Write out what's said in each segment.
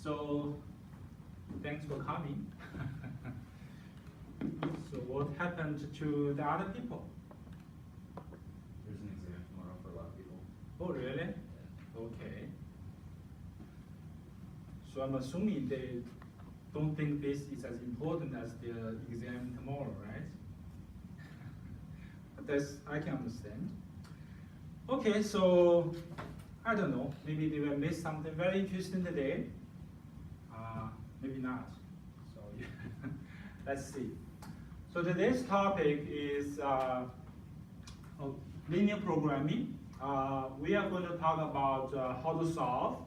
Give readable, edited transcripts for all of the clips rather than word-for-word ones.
So thanks for coming. So what happened to the other people? There's an exam tomorrow for a lot of people. Oh, really? Okay. So I'm assuming they don't think this is as important as the exam tomorrow, right? But that's, I can understand. Okay, so I don't know, maybe they will miss something very interesting today. Maybe not. So yeah. Let's see. So today's topic is linear programming. We are going to talk about how to solve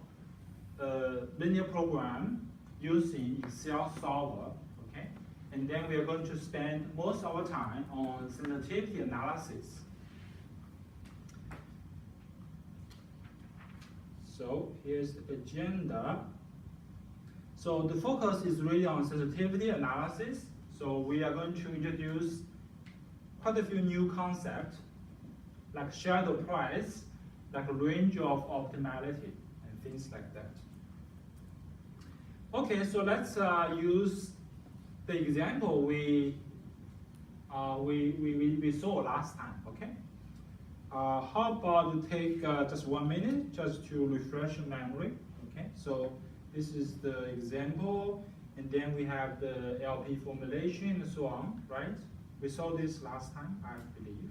a linear program using Excel solver. Okay, and then we are going to spend most of our time on sensitivity analysis. So here's the agenda. So the focus is really on sensitivity analysis. So we are going to introduce quite a few new concepts, like shadow price, like a range of optimality, and things like that. Okay, so let's use the example we saw last time. Okay. How about you take just 1 minute just to refresh your memory? Okay, so this is the example, and then we have the LP formulation and so on, right? We saw this last time, I believe.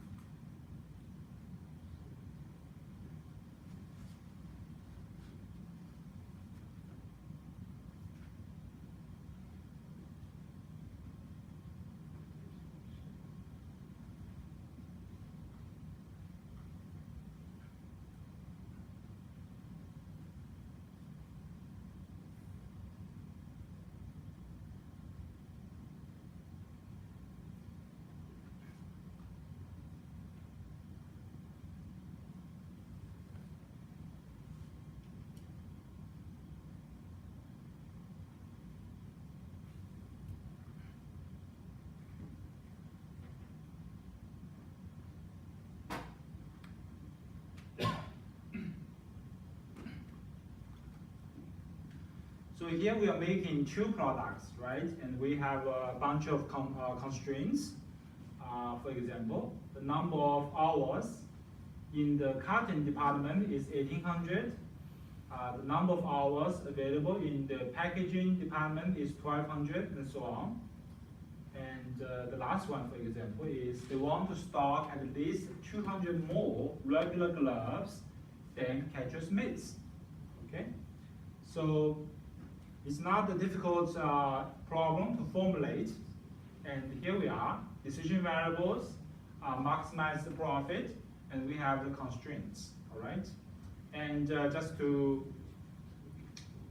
So here we are making two products, right? And we have a bunch of constraints. For example, the number of hours in the cutting department is 1800. The number of hours available in the packaging department is 1200, and so on. And the last one, for example, is they want to stock at least 200 more regular gloves than Catcher Smiths. Okay, so it's not a difficult problem to formulate, and here we are. Decision variables maximize the profit, and we have the constraints, all right? And just to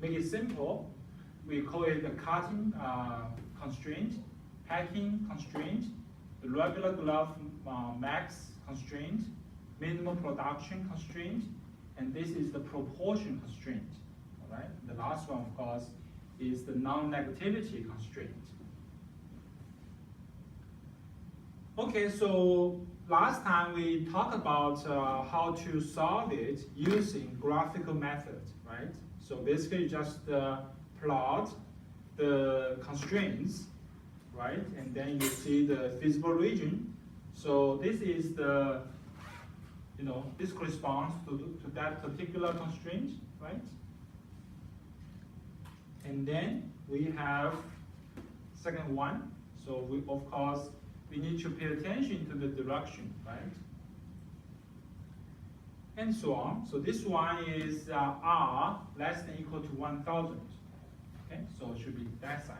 make it simple, we call it the cutting constraint, packing constraint, the regular glove max constraint, minimum production constraint, and this is the proportion constraint, all right? The last one, of course, is the non-negativity constraint. Okay, so last time we talked about how to solve it using graphical method, right? So basically just plot the constraints, right? And then you see the feasible region. So this is the, this corresponds to that particular constraint, right? And then we have second one. So we, of course, we need to pay attention to the direction, right? And so on. So this one is R less than equal to 1000. Okay, so it should be that side.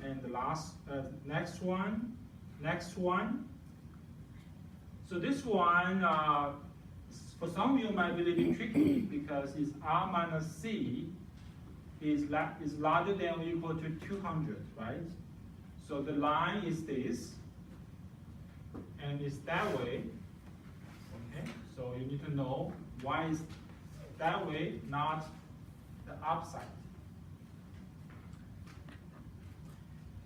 And the last, next one. So this one, for some of you might be a little bit tricky because it's R minus C is larger than or equal to 200, right? So the line is this, and it's that way. Okay, so you need to know why it's that way, not the upside.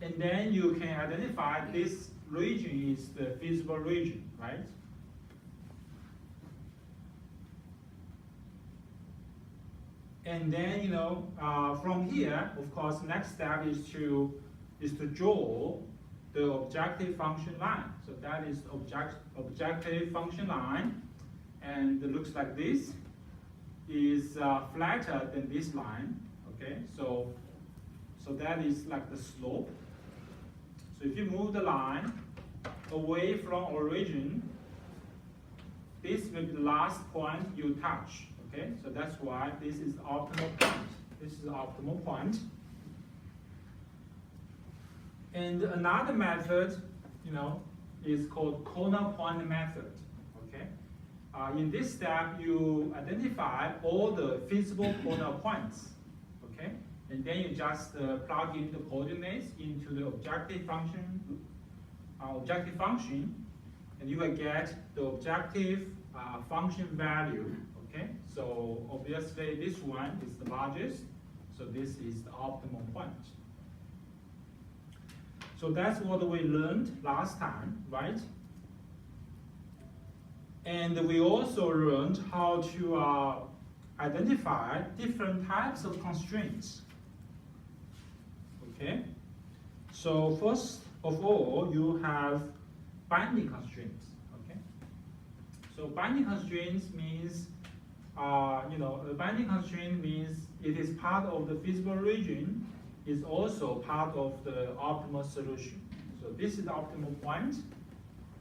And then you can identify this region is the feasible region, right? And then, you know, from here, of course, next step is to draw the objective function line. So that is objective function line, and it looks like this. Is flatter than this line. Okay, so that is like the slope. So if you move the line away from origin, this will be the last point you touch. Okay, so that's why this is the optimal point. This is the optimal point. And another method, you know, is called corner point method. Okay, in this step you identify all the feasible corner points. Okay, and then you just plug in the coordinates into the objective function, and you will get the objective function value. Okay, so obviously this one is the largest, so this is the optimal point. So that's what we learned last time, right? And we also learned how to identify different types of constraints. Okay, so first of all, you have binding constraints. Okay, so binding constraints means, you know, a binding constraint means it is part of the feasible region, is also part of the optimal solution. So this is the optimal point.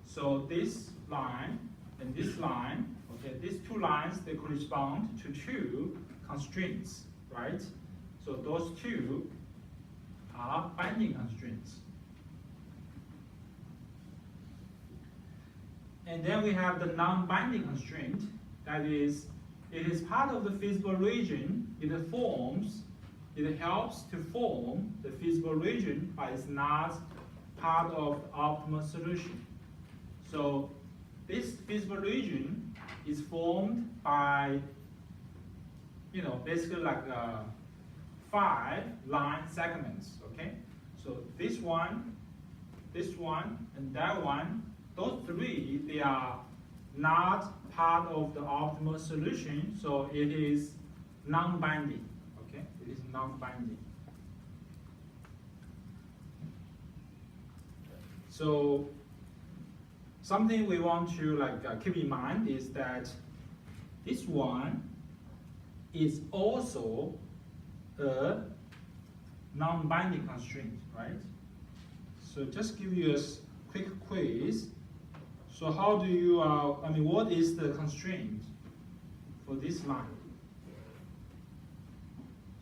So this line and this line, okay, these two lines, they correspond to two constraints, right? So those two are binding constraints. And then we have the non-binding constraint. That is, it is part of the feasible region. It helps to form the feasible region, but it's not part of the optimal solution. So this feasible region is formed by, you know, basically like 5 line segments. Okay, so this one, and that one. Those 3, they are not part of the optimal solution, so it is non-binding. Okay, it is non-binding. So something we want to keep in mind is that this one is also a non-binding constraint, right? So just give you a quick quiz. So how do you, what is the constraint for this line?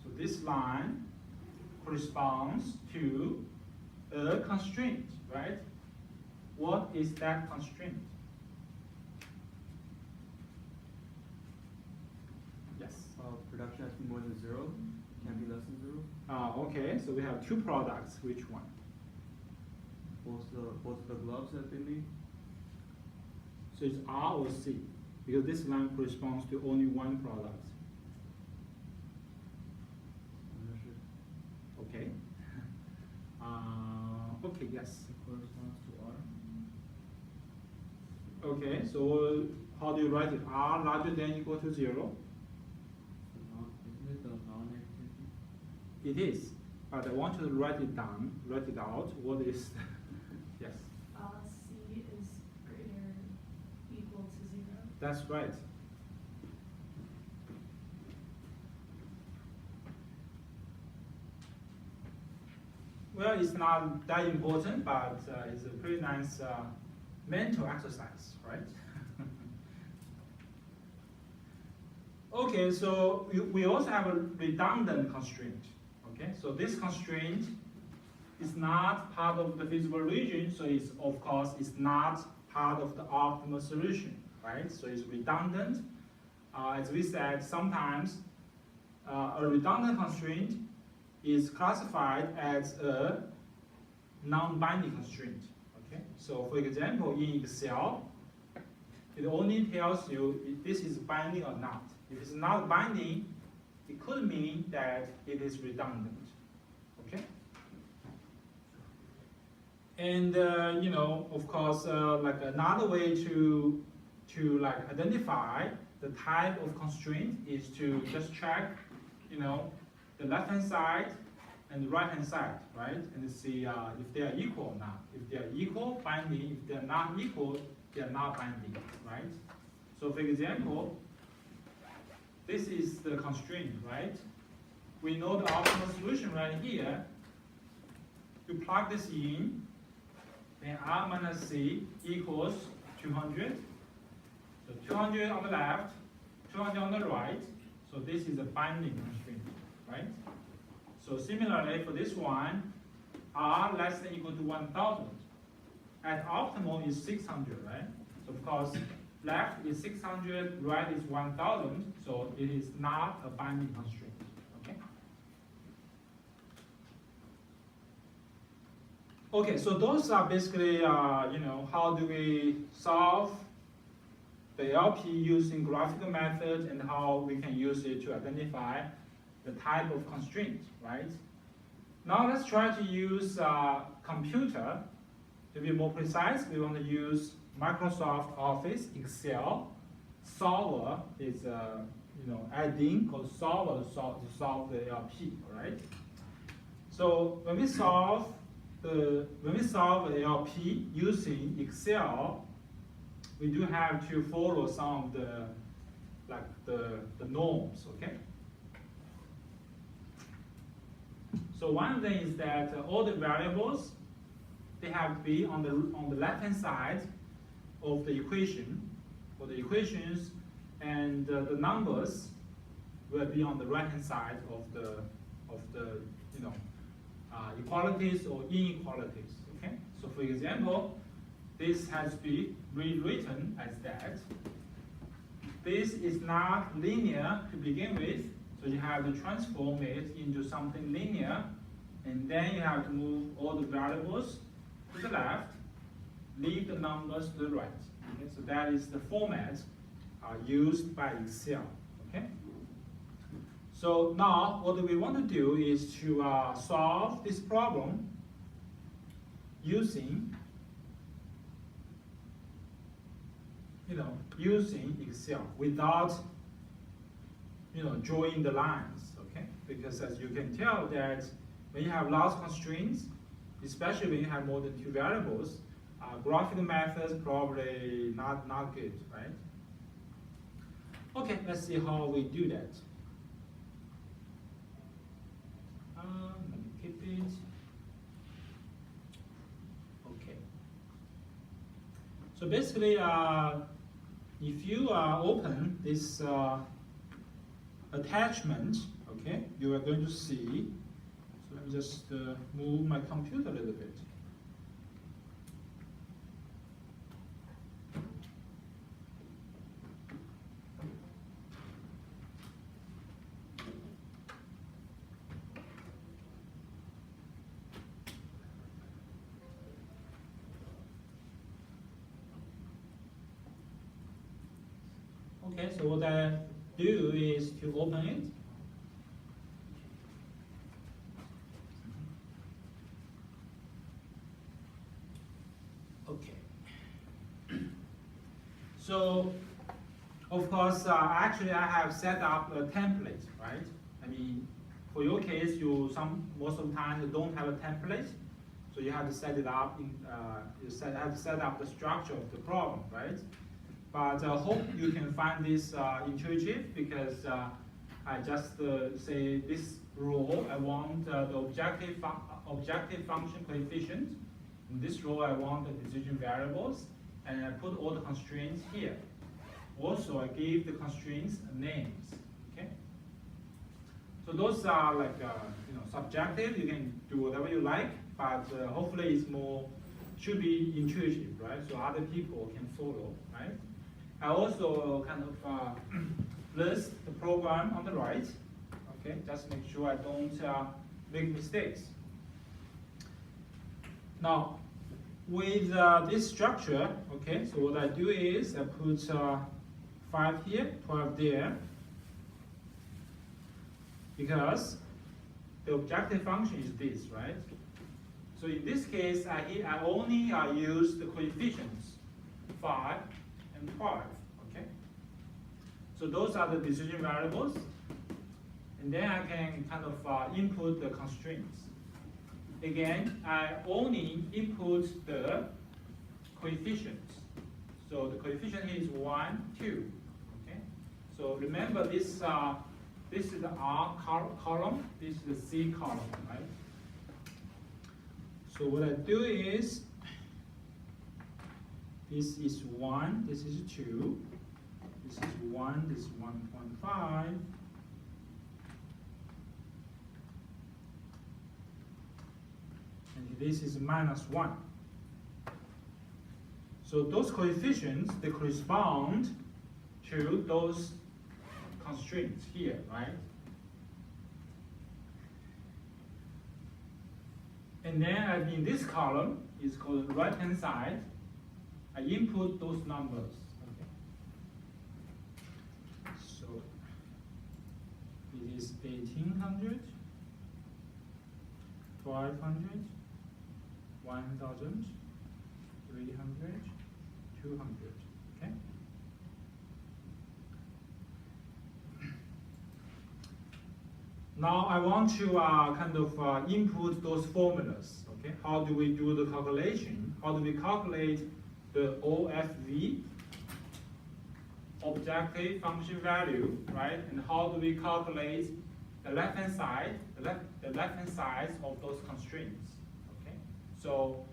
So this line corresponds to a constraint, right? What is that constraint? Yes? Production has to be more than 0, can't be less than 0. Okay, so we have 2 products. Which one? Both of the gloves have been made. So it's R or C, because this line corresponds to only one product. I'm not sure. Okay. Okay, yes. It corresponds to R. Okay, so how do you write it? R larger than or equal to 0? Isn't it the non-negativity? It is, but I want you to write it down, write it out. What is, yes? C is greater equal to 0. That's right. Well, it's not that important, but it's a pretty nice mental exercise, right? Okay, so we also have a redundant constraint. Okay, so this constraint is not part of the feasible region, so it's, of course, it's not part of the optimal solution, right? So it's redundant. As we said, sometimes a redundant constraint is classified as a non-binding constraint. Okay, so for example, in Excel, it only tells you if this is binding or not. If it's not binding, it could mean that it is redundant. Okay. And you know, of course, like another way to like identify the type of constraint is to just check the left-hand side and the right-hand side, right? And see if they are equal or not. If they are equal, binding. If they are not equal, they are not binding, right? So for example, this is the constraint, right? We know the optimal solution right here. You plug this in, then R minus C equals 200. So 200 on the left, 200 on the right. So this is a binding constraint, right? So similarly for this one, R less than or equal to 1000. At optimal is 600, right? So of course, left is 600, right is 1000, so it is not a binding constraint, okay? Okay, so those are basically, how do we solve the LP using graphical methods and how we can use it to identify the type of constraint, right? Now let's try to use computer. To be more precise, we want to use Microsoft Office, Excel. Solver is add-in called solver to solve the LP, right? So when we solve the LP using Excel, we do have to follow some of the norms, okay? So one thing is that all the variables, they have to be on the left-hand side of the equation, or the equations, and the numbers will be on the right-hand side of the equalities or inequalities. Okay. So for example, this has to be rewritten as that. This is not linear to begin with, so you have to transform it into something linear, and then you have to move all the variables to the left, leave the numbers to the right. Okay? So that is the format used by Excel. Okay? So now what we want to do is to solve this problem using Excel without drawing the lines. Okay? Because as you can tell that when you have lots of constraints, especially when you have more than two variables, graphical methods probably not good, right? Okay, let's see how we do that. Let me keep it. Okay. So basically, if you open this attachment, okay, you are going to see. So let me just move my computer a little bit. Okay, so what I do is to open it. Okay. So, of course, actually I have set up a template, right? I mean, for your case, most of the time you don't have a template, so you have to set it up. Have to set up the structure of the problem, right? But I hope you can find this intuitive, because I just say this row I want the objective function coefficient. In this row I want the decision variables, and I put all the constraints here. Also I gave the constraints names. Okay. So those are like subjective. You can do whatever you like, but hopefully it's should be intuitive, right? So other people can follow, right? I also kind of list the program on the right, okay? Just make sure I don't make mistakes. Now, with this structure, okay, so what I do is I put 5 here, 12 there, because the objective function is this, right? So in this case, I only use the coefficients, 5 and 12, okay? So those are the decision variables. And then I can kind of input the constraints. Again, I only input the coefficients. So the coefficient here is 1, 2. Okay. So remember this is the R column, this is the C column, right? So what I do is, this is 1, this is 2, this is 1, this is 1.5. And this is -1. So those coefficients, they correspond to those constraints here, right? And then in this column, is called the right-hand side, I input those numbers. Okay. So it is 1800, 1200, 1000, 300, 200. Okay. Now I want to kind of input those formulas. Okay, how do we do the calculation? How do we calculate the OFV, objective function value, right? And how do we calculate the left-hand side, the left-hand sides of those constraints? Okay, so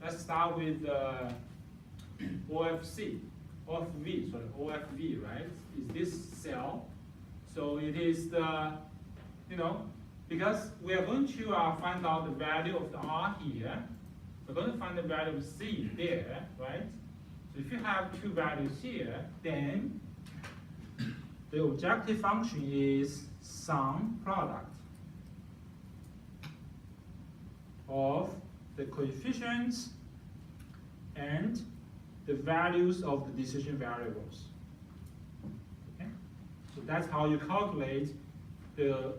let's start with OFV, right? Is this cell? So it is the, because we are going to find out the value of the R here. We're going to find the value of C there, right? So if you have two values here, then the objective function is sum product of the coefficients and the values of the decision variables. Okay? So that's how you calculate the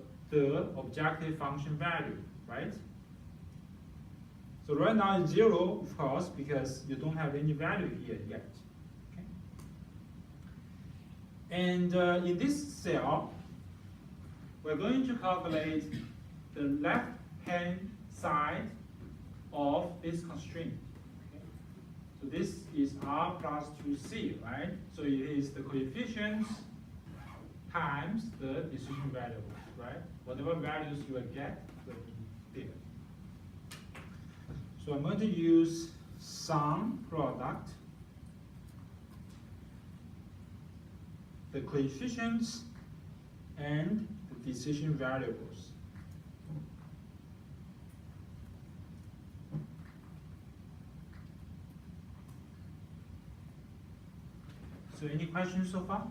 objective function value, right? So right now it's 0, of course, because you don't have any value here yet. Okay? And in this cell, we're going to calculate the left-hand side of this constraint. Okay? So this is R plus 2C, right? So it is the coefficients times the decision variables, right? Whatever values you will get will be there. So I'm going to use sum product, the coefficients, and the decision variables. So any questions so far?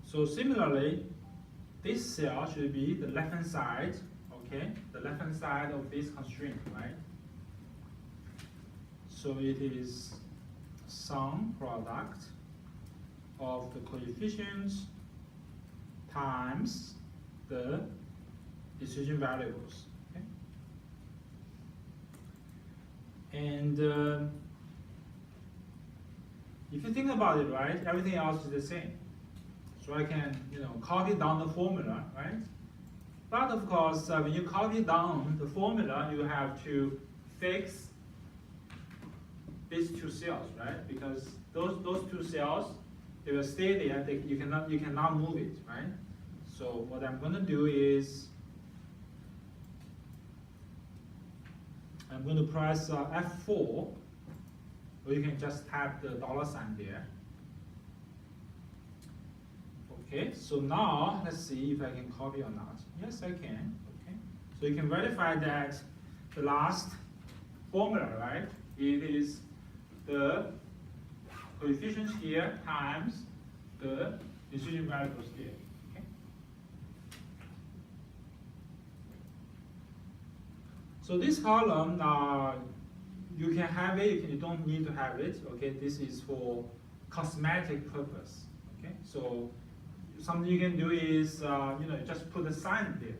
So similarly, this cell should be the left-hand side, okay? The left-hand side of this constraint, right? So it is sum product of the coefficients times the decision variables, okay? And if you think about it, right, everything else is the same. So I can, copy down the formula, right? But of course, when you copy down the formula, you have to fix these two cells, right? Because those two cells, they will stay there. You cannot move it, right? So what I'm going to do is I'm going to press F4, or you can just type the $sign there. Okay, so now let's see if I can copy or not. Yes, I can. Okay, so you can verify that the last formula, right? It is the coefficients here times the decision variables here. Okay. So this column, you can have it. You don't need to have it. Okay, this is for cosmetic purpose. Okay, so something you can do is just put a sign there.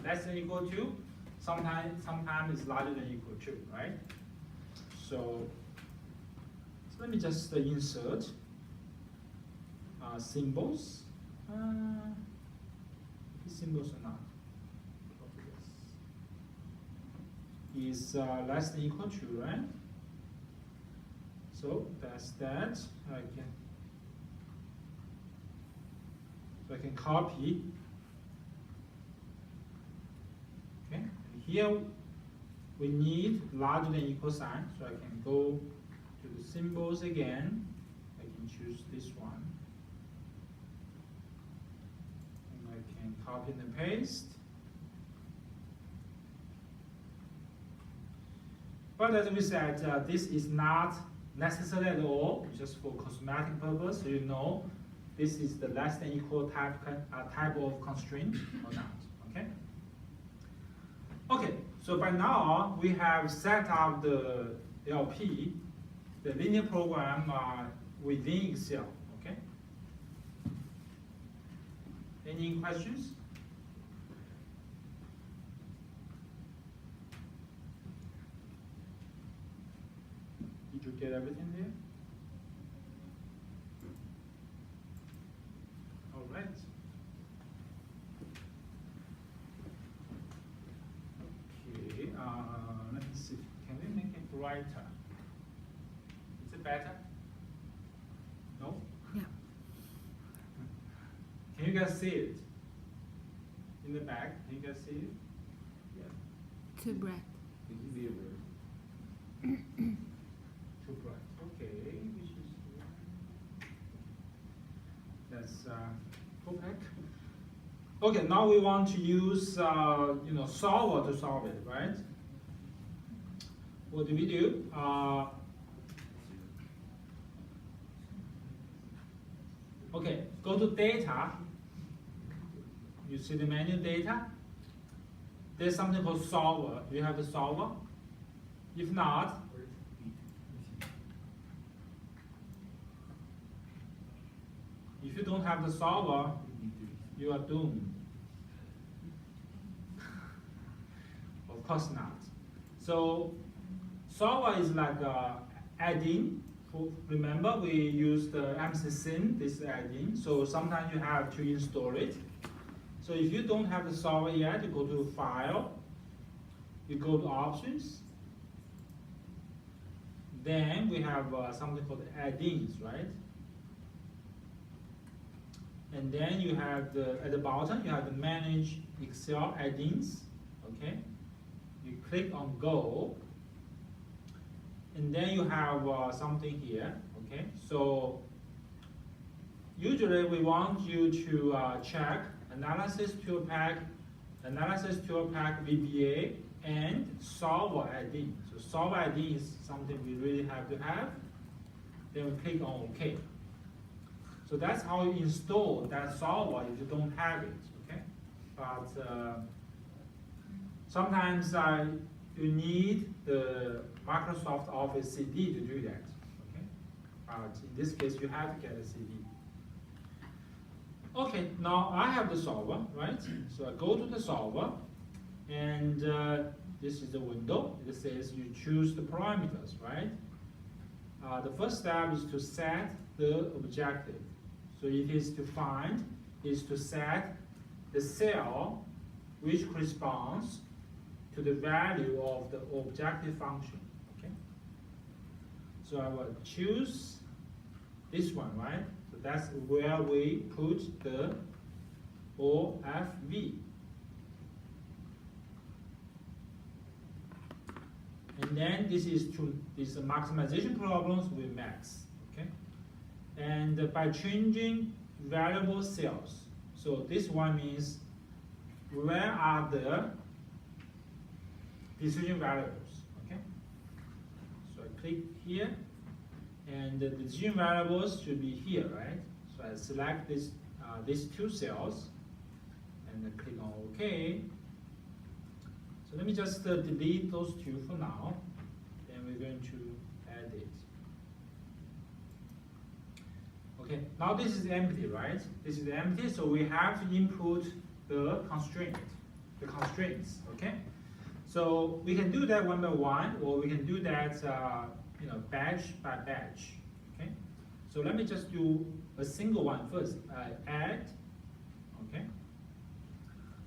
Less than equal to, sometimes it's larger than equal to, right? So let me just insert symbols. Symbols or not? Is less than equal to, right? So that's that. I can copy. Okay, and here we need larger than equal sign, so I can go to the symbols again. I can choose this one. And I can copy and paste. But as we said, this is not necessary at all, just for cosmetic purpose, so you know this is the less than equal type of constraint or not, okay? Okay, so by now we have set up the LP, the linear program within Excel, okay? Any questions? Did you get everything there? All right. Okay, let me see. Can we make it brighter? Is it better? No? Yeah. Can you guys see it? In the back, can you guys see it? Yeah. Too bright. It can be a word. Too bright. Okay, which is that's full pack. Okay, now we want to use solver to solve it, right? What do we do? Okay, go to data. You see the menu data. There's something called solver. Do you have the solver? If not, if you don't have the solver, you are doomed. Of course not. So solver is like add-in. Remember we used MCSyn, this add-in. So sometimes you have to install it. So if you don't have the solver yet, you go to File, you go to Options. Then we have something called add-ins, right? And then you have at the bottom, you have the Manage Excel add-ins, okay? You click on Go, and then you have something here, okay? So usually we want you to check Analysis Toolpack, VBA, and Solver add-in. So Solver add-in is something we really have to have. Then we click on OK. So that's how you install that solver if you don't have it, okay? But sometimes you need the Microsoft Office CD to do that, okay? But in this case, you have to get a CD. Okay, now I have the solver, right? So I go to the solver, and this is the window. It says you choose the parameters, right? The first step is to set the objective. So it is to set the cell which corresponds to the value of the objective function, okay? So I will choose this one, right? So that's where we put the OFV. And then this is maximization problems with max, okay? And by changing variable cells, so this one means where are the decision variables, okay? So I click here, and the decision variables should be here, right? So I select these two cells, and then click on OK. So let me just delete those two for now. Then we're going to add it. Okay, now this is empty, right? This is empty, so we have to input the constraints, okay? So we can do that one by one, or we can do that, batch by batch, okay? So let me just do a single one first, add, okay?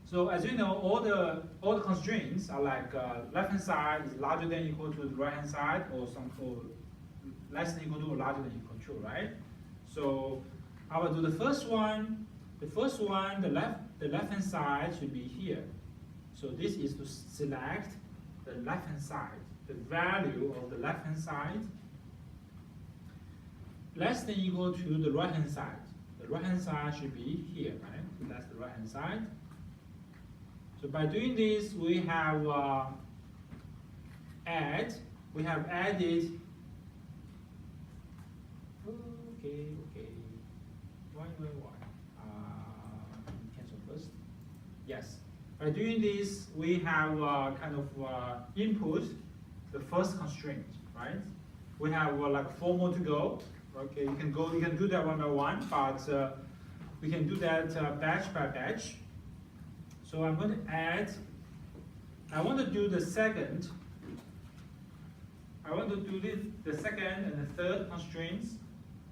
So as you know, all the constraints are like left hand side is larger than or equal to the right hand side, or less than or equal to or larger than or equal to, right? So I will do the first one. The first one, the left hand side should be here. So this is to select the left hand side, the value of the left hand side less than or equal to the right hand side. The right hand side should be here, right? So that's the right hand side. So by doing this, we have added. Okay. Why? Cancel first. Yes. By doing this, we have input the first constraint, right? We have like 4 more to go. Okay, you can do that one by one, but we can do that batch by batch. So I'm going to add. I want to do the second. I want to do the second and the third constraints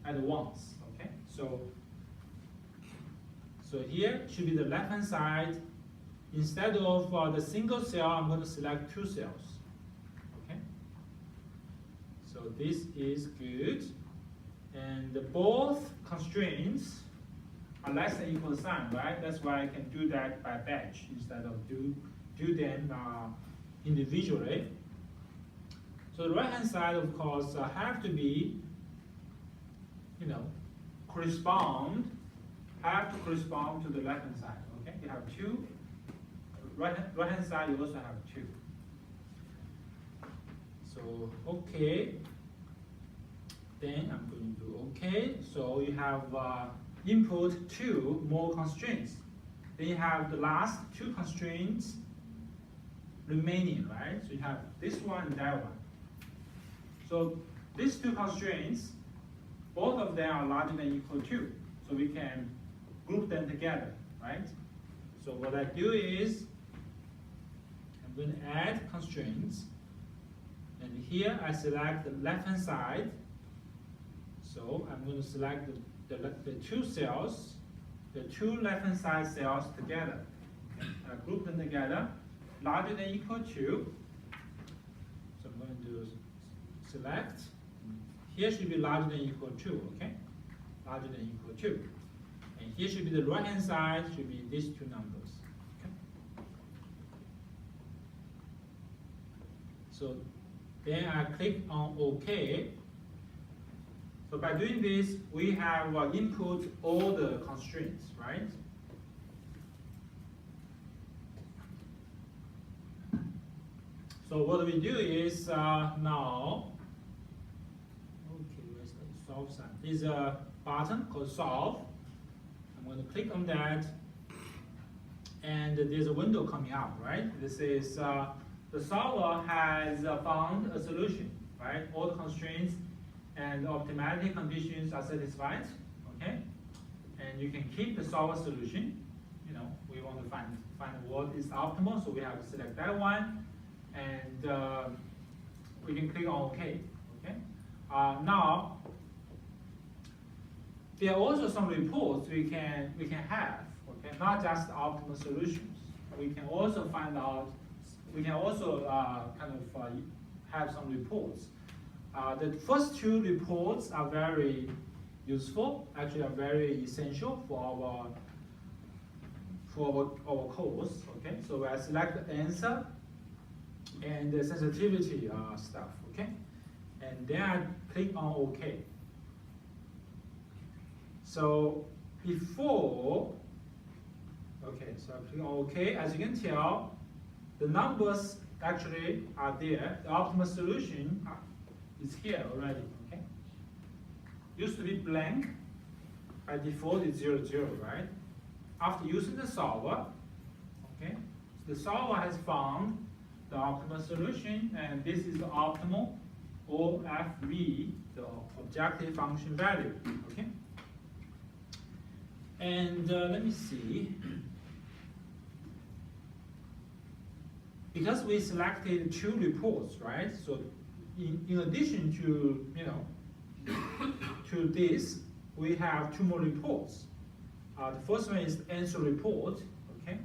at once. Okay, so here should be the left hand side. Instead of the single cell, I'm going to select 2 cells. Okay, so this is good, and both constraints are less than or equal to sign, right? That's why I can do that by batch instead of do them individually. So the right hand side, of course, have to be, have to correspond to the left hand side. Okay, you have 2. Right hand side, you also have 2. So okay, then I'm going to do okay. So you have input 2 more constraints. Then you have the last 2 constraints remaining, right? So you have this one and that one. So these 2 constraints, both of them are larger than or equal to, so we can group them together, right? So what I do is, I'm going to add constraints, and here I select the left hand side. So I'm going to select the 2 cells, the 2 left hand side cells together. Okay? I group them together, larger than or equal to. So I'm going to do select. Here should be larger than or equal to, okay? Larger than or equal to. And here should be the right hand side, should be these 2 numbers. Okay? So then I click on OK. So by doing this, we have input all the constraints, right? So what we do is now, okay, where's the solve sign? There's a button called solve. I'm going to click on that, and there's a window coming up, right? This is the solver has found a solution, right? All the constraints and optimality conditions are satisfied, okay? And you can keep the solver solution. We want to find what is optimal, so we have to select that one, and we can click on OK. Okay. Now there are also some reports we can have. Okay, not just optimal solutions. We can also find out. We can also have some reports. The first 2 reports are very useful, actually are very essential for our course. Okay, so I select the answer and the sensitivity stuff. Okay, and then I click on OK. So before, okay, so I click on OK. As you can tell, the numbers actually are there. The optimal solution is here already. Okay. Used to be blank. By default, it's 0, 0, right? After using the solver, okay, so the solver has found the optimal solution, and this is the optimal OFV, the objective function value. Okay. And let me see. Because we selected 2 reports, right? So in addition to, to this, we have 2 more reports. The first one is the answer report, okay?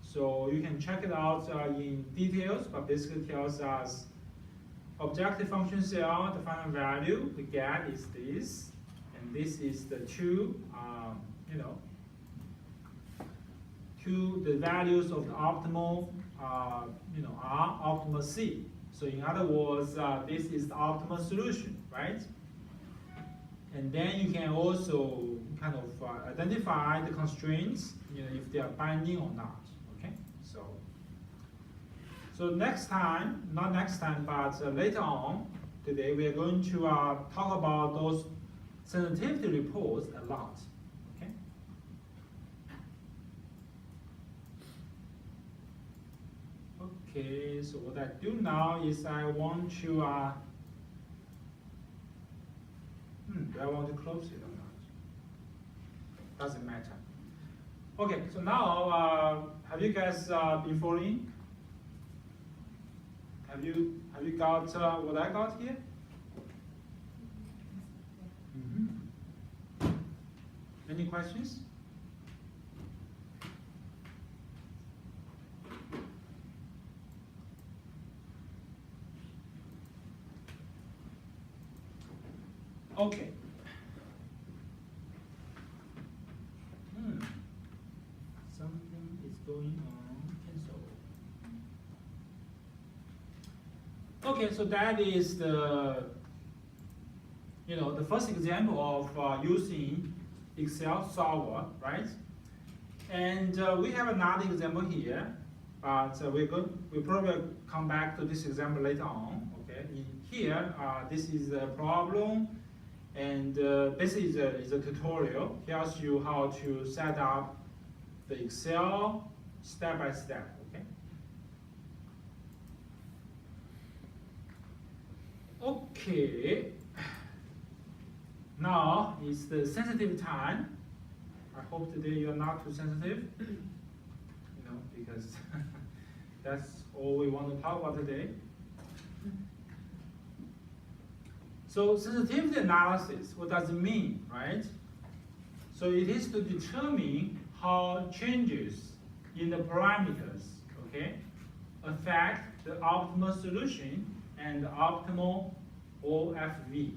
So you can check it out in details, but basically tells us objective function cell, the final value we get is this, and this is the 2, the values of the optimal, R, optimal C. So in other words, this is the optimal solution, right? And then you can also kind of identify the constraints, if they are binding or not. Okay, so next time, not next time, but later on today, we are going to talk about those sensitivity reports a lot. Okay. Okay. So what I do now is I want to. Do I want to close it or not? Doesn't matter. Okay, so now have you guys been following? Have you got what I got here? Mm-hmm. Any questions? Okay. Something is going on. Cancel. Okay, so that is the the first example of using Excel solver, right? And we have another example here, but we'll probably come back to this example later on. Okay, here this is the problem. And this is a tutorial, tells you how to set up the Excel step by step, okay? Okay, now is the sensitive time. I hope today you're not too sensitive, because that's all we want to talk about today. So sensitivity analysis, what does it mean, right? So it is to determine how changes in the parameters, okay, affect the optimal solution and the optimal OFV,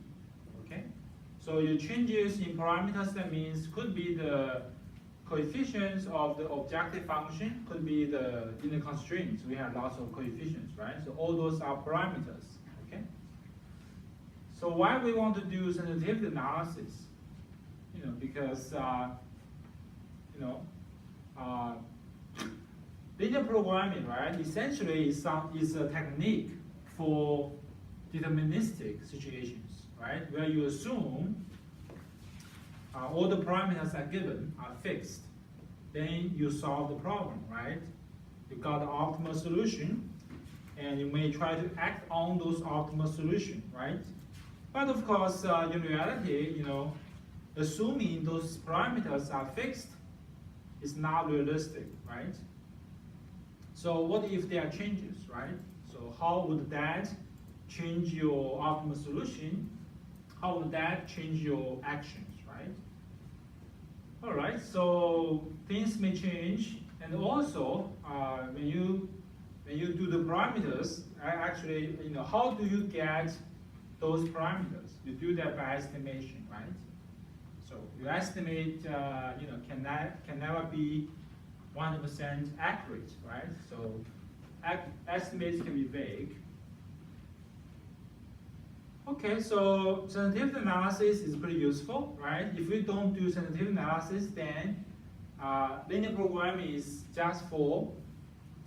okay? So your changes in parameters, that means could be the coefficients of the objective function, could be in the constraints, we have lots of coefficients, right? So all those are parameters, okay? So why we want to do sensitivity analysis? Because linear programming, right? Essentially is a technique for deterministic situations, right? Where you assume all the parameters are given, are fixed. Then you solve the problem, right? You got the optimal solution, and you may try to act on those optimal solution, right? But of course, in reality, assuming those parameters are fixed is not realistic, right? So what if there are changes, right? So how would that change your optimal solution? How would that change your actions, right? All right, so things may change, and also when you do the parameters, actually, how do you get those parameters? You do that by estimation, right? So you estimate, can never be 100% accurate, right? So estimates can be vague. Okay, so sensitivity analysis is pretty useful, right? If we don't do sensitivity analysis, then linear programming is just for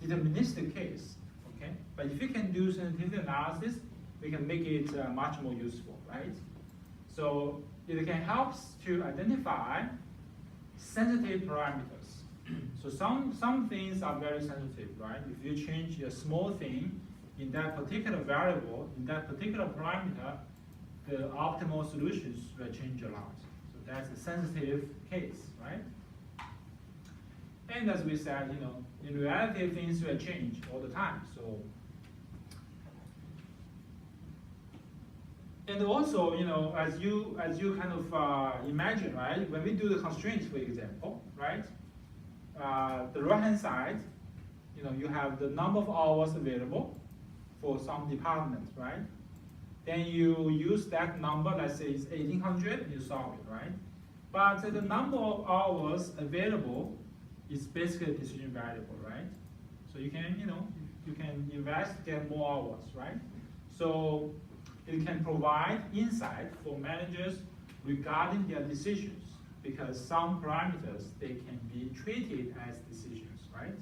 deterministic case, okay? But if you can do sensitivity analysis, we can make it much more useful, right? So it can help to identify sensitive parameters. So some things are very sensitive, right? If you change a small thing in that particular variable, in that particular parameter, the optimal solutions will change a lot. So that's a sensitive case, right? And as we said, in reality, things will change all the time. So, and also, as you kind of imagine, right? When we do the constraints, for example, right? The right-hand side, you have the number of hours available for some department, right? Then you use that number, let's say it's 1800, you solve it, right? But the number of hours available is basically a decision variable, right? So you can, you can invest, get more hours, right? So it can provide insight for managers regarding their decisions, because some parameters, they can be treated as decisions, right?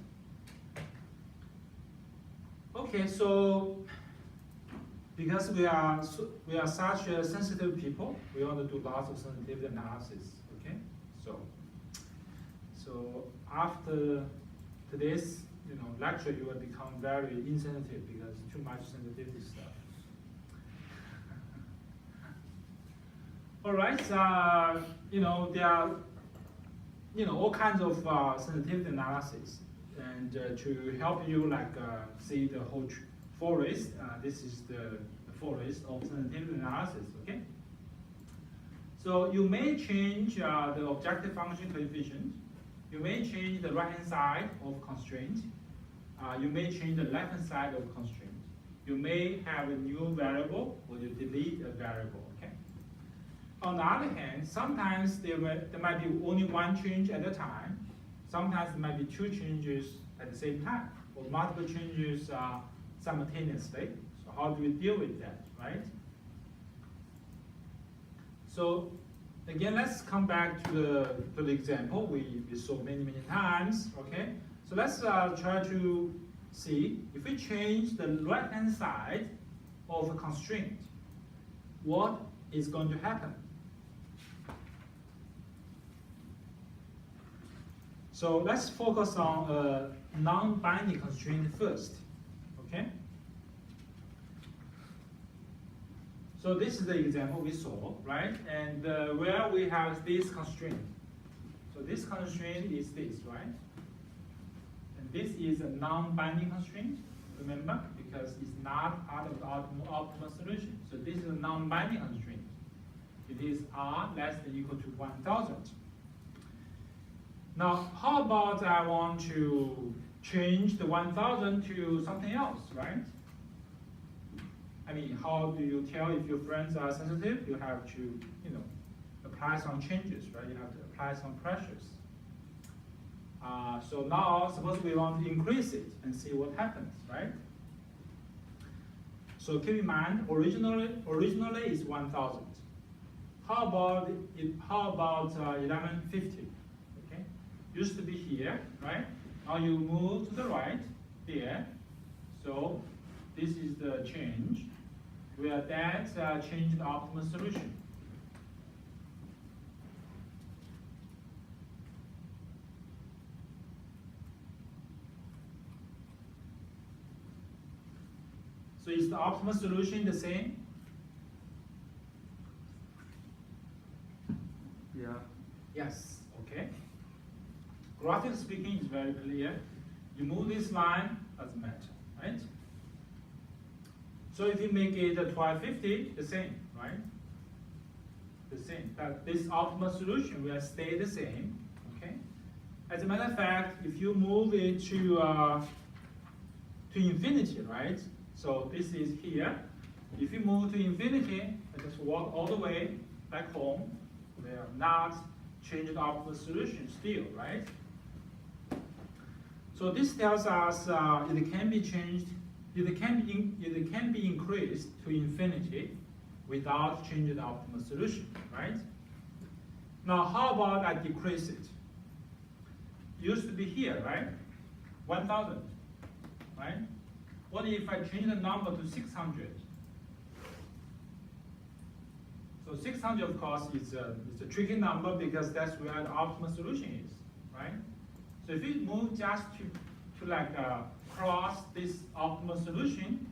Okay, so because we are such a sensitive people, we want to do lots of sensitivity analysis. Okay, so after today's lecture, you will become very insensitive because too much sensitivity stuff. All right, there are all kinds of sensitivity analysis, and to help you see the whole forest, this is the forest of sensitivity analysis. Okay. So you may change the objective function coefficient. You may change the right-hand side of constraint. You may change the left-hand side of constraint. You may have a new variable, or you delete a variable. Okay. On the other hand, sometimes there might be only one change at a time. Sometimes there might be two changes at the same time, or multiple changes simultaneously. So how do we deal with that, right? So again, let's come back to the example we saw many times. Okay. So let's try to see if we change the right-hand side of a constraint, what is going to happen? So let's focus on a non-binding constraint first, okay? So this is the example we saw, right? And where we have this constraint. So this constraint is this, right? And this is a non-binding constraint, remember? Because it's not part of the optimal solution. So this is a non-binding constraint. It is R less than or equal to 1000. Now, how about I want to change the 1000 to something else, right? I mean, how do you tell if your friends are sensitive? You have to, apply some changes, right? You have to apply some pressures. So now, suppose we want to increase it and see what happens, right? So keep in mind, originally it's 1000. How about 1150? Used to be here, right? Now you move to the right, there. So this is the change, where that changed the optimal solution. So is the optimal solution the same? Yeah. Yes, okay. Graphically speaking, it's very clear. You move this line, doesn't matter, right? So if you make it a 1250, the same, right? The same. But this optimal solution will stay the same, okay? As a matter of fact, if you move it to infinity, right? So this is here. If you move to infinity and just walk all the way back home, we have not changed the optimal solution still, right? So this tells us it can be changed, it can be increased to infinity without changing the optimal solution, right? Now how about I decrease it? Used to be here, right? 1000, right? What if I change the number to 600? So 600, of course, is a tricky number because that's where the optimal solution is, right? So if we move just to cross this optimal solution,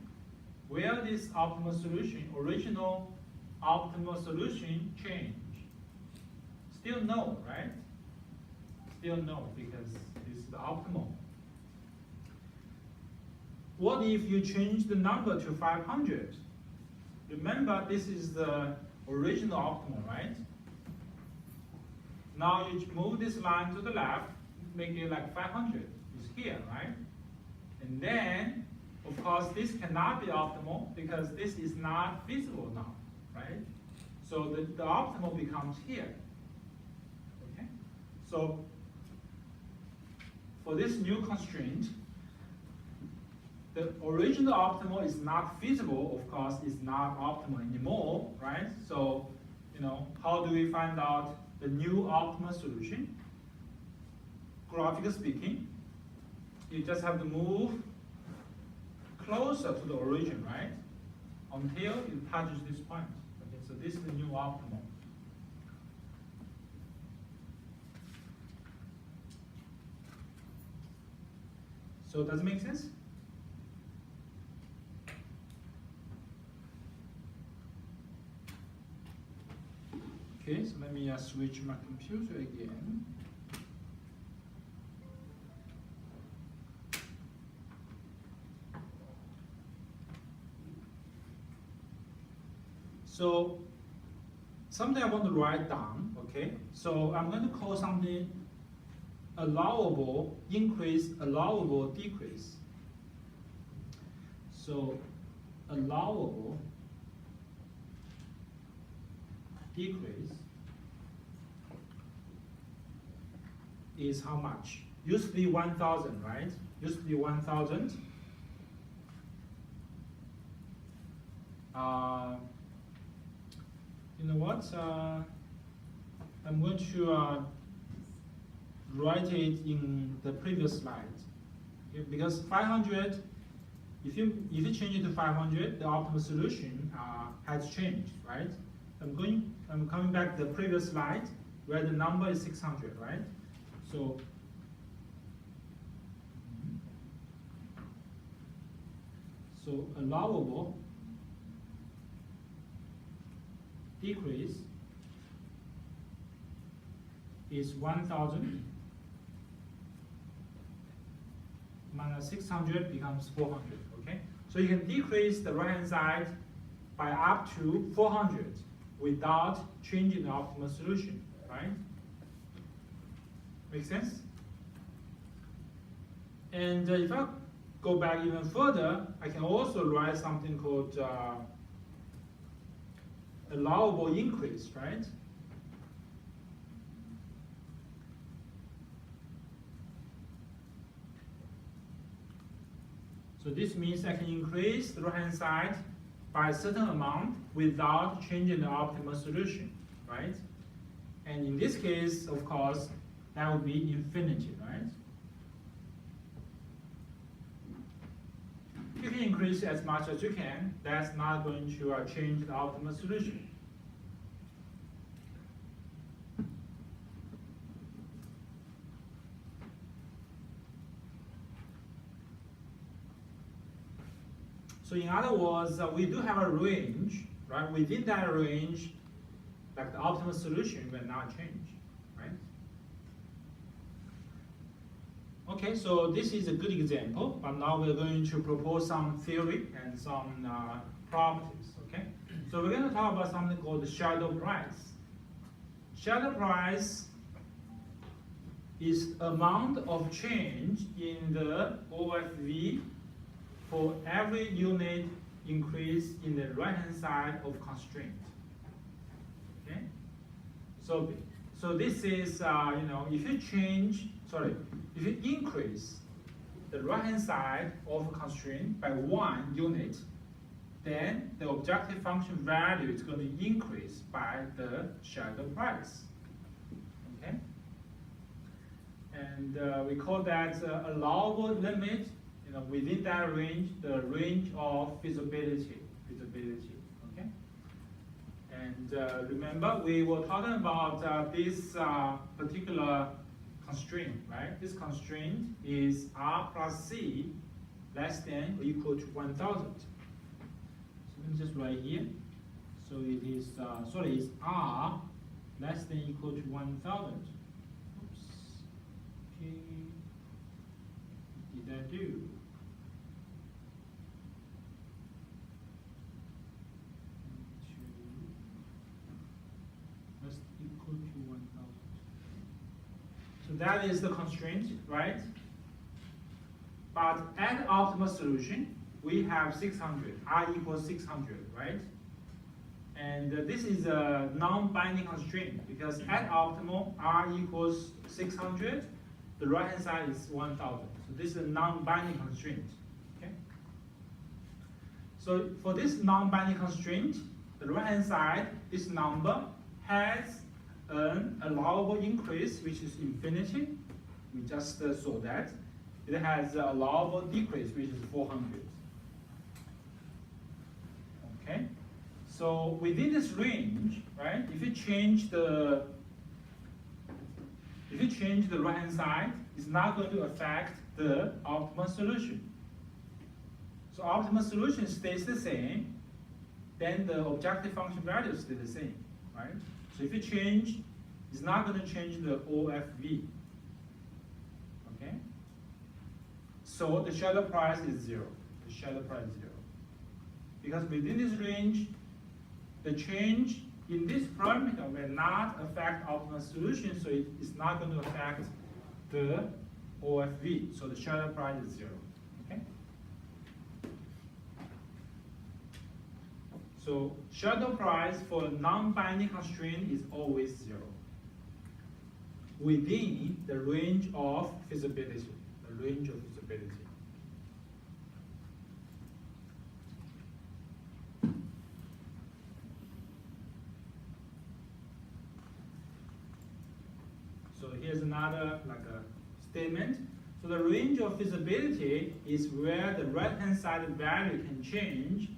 where this optimal solution, original optimal solution change? Still no, right? Still no, because this is the optimal. What if you change the number to 500? Remember, this is the original optimal, right? Now you move this line to the left, make it like 500. It's here, right? And then, of course, this cannot be optimal because this is not feasible now, right? So the optimal becomes here. Okay? So for this new constraint, the original optimal is not feasible, of course, is not optimal anymore, right? So, how do we find out the new optimal solution? Graphically speaking, you just have to move closer to the origin, right? Until it touches this point. Okay, so this is the new optimal. So does it make sense? Okay, so let me switch my computer again. So something I want to write down, okay? So I'm going to call something allowable increase, allowable decrease. So allowable decrease is how much? Used to be 1,000, right? Used to be 1,000. You know what? I'm going to write it in the previous slide. Okay, because 500, if you change it to 500, the optimal solution has changed, right? I'm coming back to the previous slide where the number is 600, right? So allowable decrease is 1,000 minus 600 becomes 400, okay? So you can decrease the right-hand side by up to 400 without changing the optimal solution, right? Make sense? And if I go back even further, I can also write something called allowable increase, right? So this means I can increase the right-hand side by a certain amount without changing the optimal solution, right? And in this case, of course, that would be infinity, right? You can increase as much as you can. That's not going to change the optimal solution. So in other words, we do have a range, right? Within that range, like the optimal solution will not change, right? Okay, so this is a good example, but now we're going to propose some theory and some properties, okay? So we're going to talk about something called the shadow price. Shadow price is amount of change in the OFV for every unit increase in the right-hand side of constraint. Okay, so this is if you increase the right-hand side of a constraint by 1 unit, then the objective function value is going to increase by the shadow price. Okay, and we call that allowable limit. Within that range, the range of feasibility, okay? And remember, we were talking about this particular constraint, right? This constraint is R plus C less than or equal to 1,000. So let me just write here. So it is, it's R less than or equal to 1,000. Oops. do? Must equal to 1000. So that is the constraint, right? But at optimal solution, we have 600, R equals 600, right? And this is a non-binding constraint because at optimal, R equals 600, the right-hand side is 1000. So this is a non-binding constraint, okay? So for this non-binding constraint, the right-hand side, this number has an allowable increase, which is infinity. We just saw that. It has an allowable decrease, which is 400. Okay? So within this range, right, if you change the right-hand side, it's not going to affect the optimal solution. So optimal solution stays the same, then the objective function value stays the same, right? So if you change, it's not going to change the OFV. Okay? So the shadow price is 0. The shadow price is 0. Because within this range, the change in this parameter will not affect optimal solution, so it is not going to affect the OFV. So the shadow price is 0. Okay? So shadow price for a non-binding constraint is always 0 within the range of feasibility. The range of feasibility. So here's another statement. So the range of feasibility is where the right-hand side value can change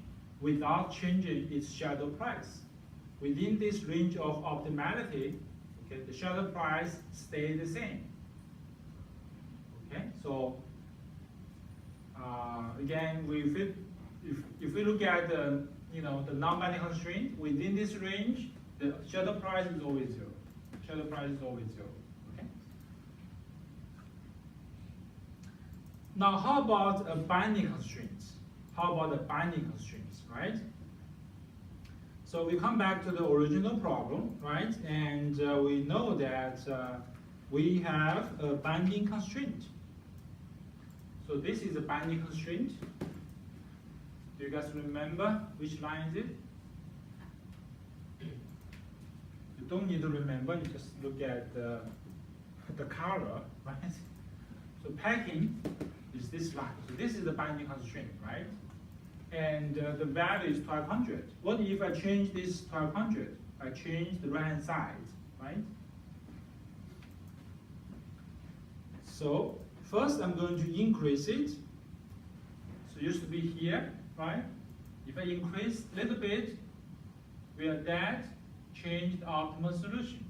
without changing its shadow price. Within this range of optimality, okay, the shadow price stays the same. Okay, so again, if we look at the the non-binding constraint within this range, the shadow price is always 0. Shadow price is always 0. Okay. Now, how about a binding constraints? How about the binding constraints, right? So we come back to the original problem, right? And we know that we have a binding constraint. So this is a binding constraint. Do you guys remember which line is it? You don't need to remember, you just look at the color, right? So packing is this line. So this is the binding constraint, right? And the value is 1200. What if I change this 1200? I change the right-hand side, right? So first I'm going to increase it. So it used to be here, right? If I increase a little bit, will that change the optimal solution?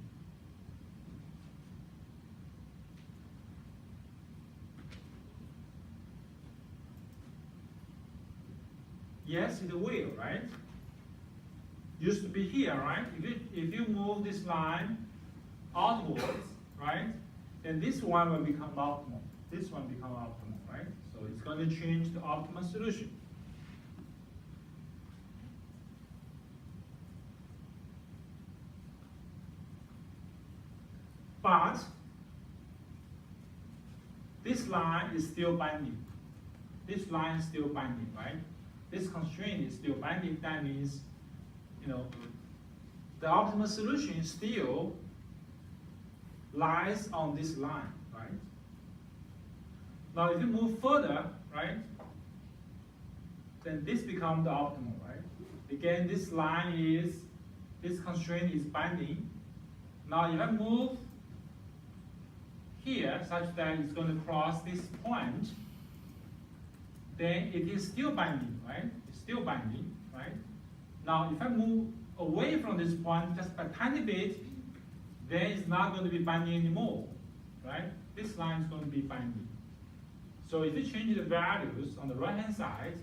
Yes, it will, right? Used to be here, right? If you move this line outwards, right, then this one will become optimal. This one become optimal, right? So it's going to change the optimal solution. But this line is still binding. This line is still binding, right? This constraint is still binding. That means, the optimal solution still lies on this line, right? Now, if you move further, right, then this becomes the optimal, right? Again, this constraint is binding. Now, if I move here such that it's going to cross this point, then it is still binding, right? It's still binding, right? Now, if I move away from this point just a tiny bit, then it's not going to be binding anymore, right? This line is going to be binding. So if you change the values on the right-hand side,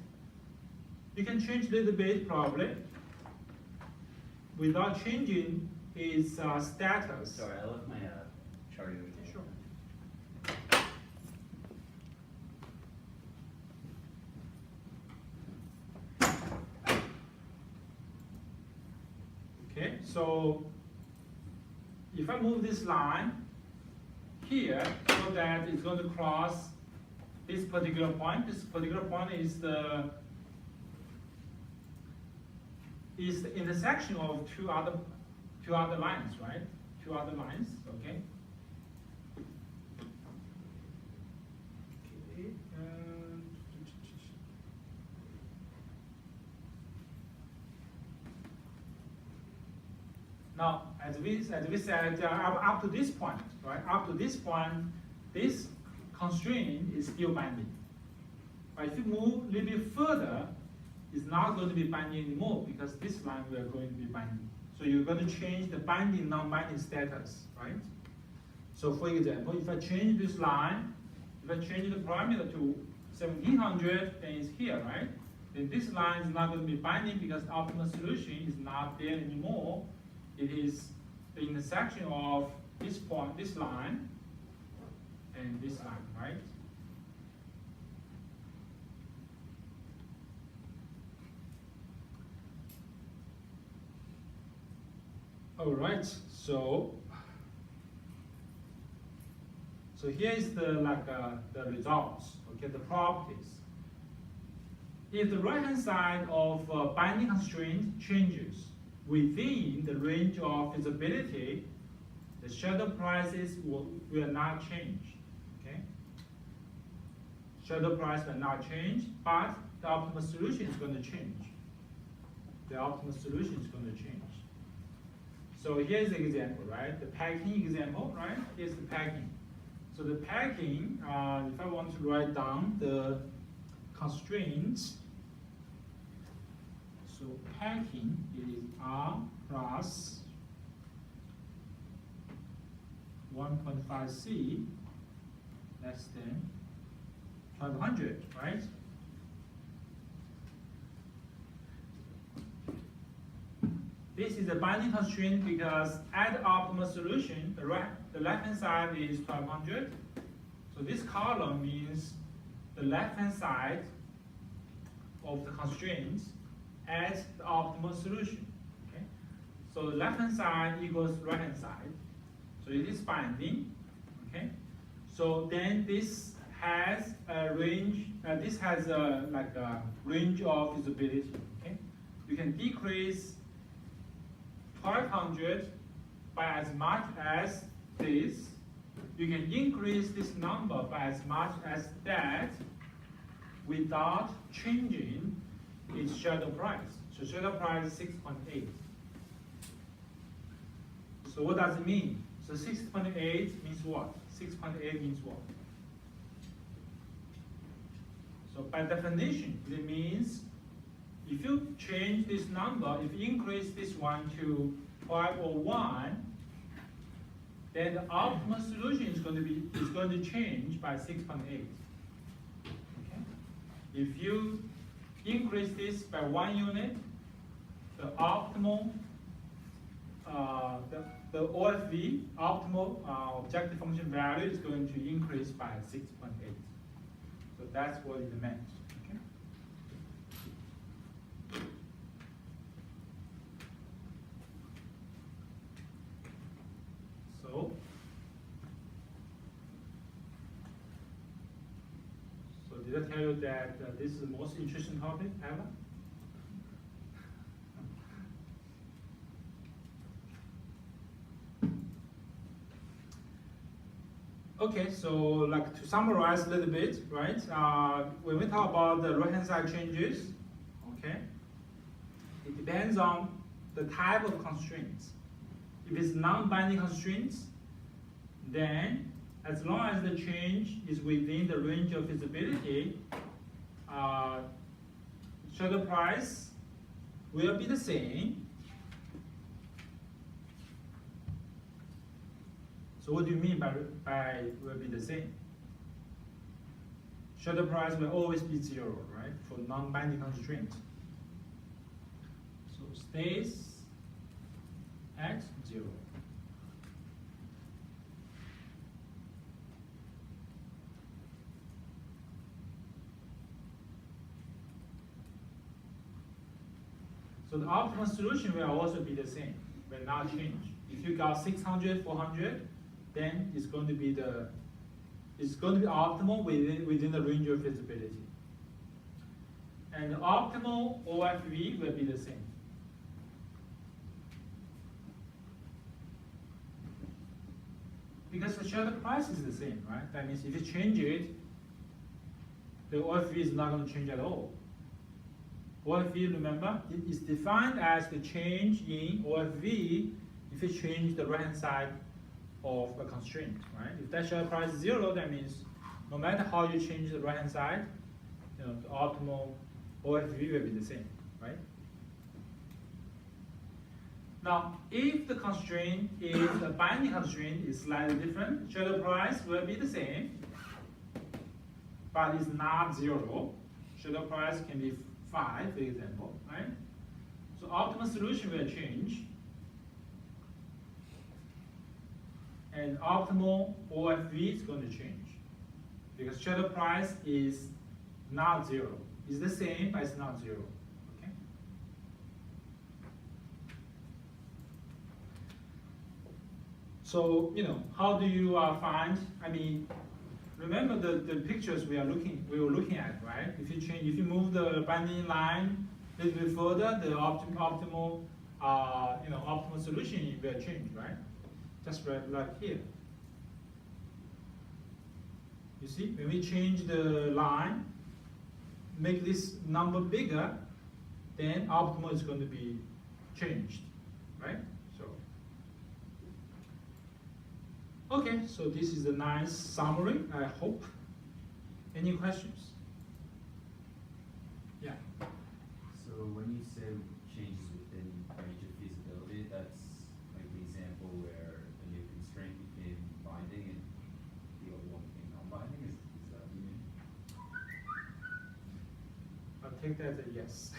you can change a little bit probably without changing its status. Sorry, I left my chart over here. Sure. so if I move this line here so that it's going to cross this particular point. This particular point is the intersection of two other lines, right? Two other lines, okay? Okay. Now, as we said, up to this point, right? Up to this point, this constraint is still binding. But if you move a little bit further, it's not going to be binding anymore because this line we are going to be binding. So you're going to change the binding, non-binding status, right? So for example, if I change this line, if I change the parameter to 1700, then it's here, right? Then this line is not going to be binding because the optimal solution is not there anymore. It is the intersection of this point, this line, and this line, right? All right, so here is the results, okay, the properties. If the right-hand side of binding constraint changes within the range of feasibility, the shadow prices will not change. Okay, shadow price will not change, but the optimal solution is going to change. The optimal solution is going to change. So here's the example, right? The packing example, right? Here's the packing. So the packing, if I want to write down the constraints, so packing is R plus 1.5C less than 1200, right? This is a binding constraint because at the optimal solution, the left-hand side is 1200. So this column means the left-hand side of the constraints at the optimal solution. Okay? So the left-hand side equals right-hand side. So it is binding. Okay? So then this has a range. This has a range of feasibility. Okay? You can decrease 1200 by as much as this. You can increase this number by as much as that without changing its shadow price. So shadow price is 6.8. So what does it mean? So 6.8 means what? 6.8 means what? So by definition, it means if you change this number, if you increase this one to 501, then the optimal solution is going to change by 6.8. Okay? If you increase this by 1 unit, the optimal the OFV, optimal objective function value, is going to increase by 6.8. So that's what it meant. Okay? So did I tell you that this is the most interesting topic ever? Okay, so to summarize a little bit, right? When we talk about the right-hand side changes, okay, it depends on the type of constraints. If it's non-binding constraints, then as long as the change is within the range of feasibility, shadow price will be the same. So what do you mean by will be the same? Shadow price will always be 0, right? For non-binding constraint. So stays at 0. So the optimal solution will also be the same. will not change. If you got 600, 400, then it's going to be optimal within the range of feasibility. And the optimal OFV will be the same. Because the shelter price is the same, right? That means if you change it, the OFV is not going to change at all. OFV, remember, it is defined as the change in OFV if you change the right-hand side of a constraint, right? If that shelter price is 0, that means no matter how you change the right-hand side, the optimal OFV will be the same, right? Now, if the constraint is the binding constraint is slightly different, shelter price will be the same, but it's not 0. Shelter price can be 5, for example, right? So optimal solution will change, and optimal OFV is going to change because shelter price is not 0. It's the same, but it's not 0. Okay. So how do you find? I mean, remember the pictures we were looking at, right? If you move the binding line a little bit further, the optimal solution will change, right? Just like here. You see, when we change the line, make this number bigger, then optimal is going to be changed, right? So, okay, so this is a nice summary, I hope. Any questions? Yeah. So when you say changes within range of feasibility, that's like the example where a new constraint became binding and the old one became non-binding? Is that what you mean? I'll take that as a yes.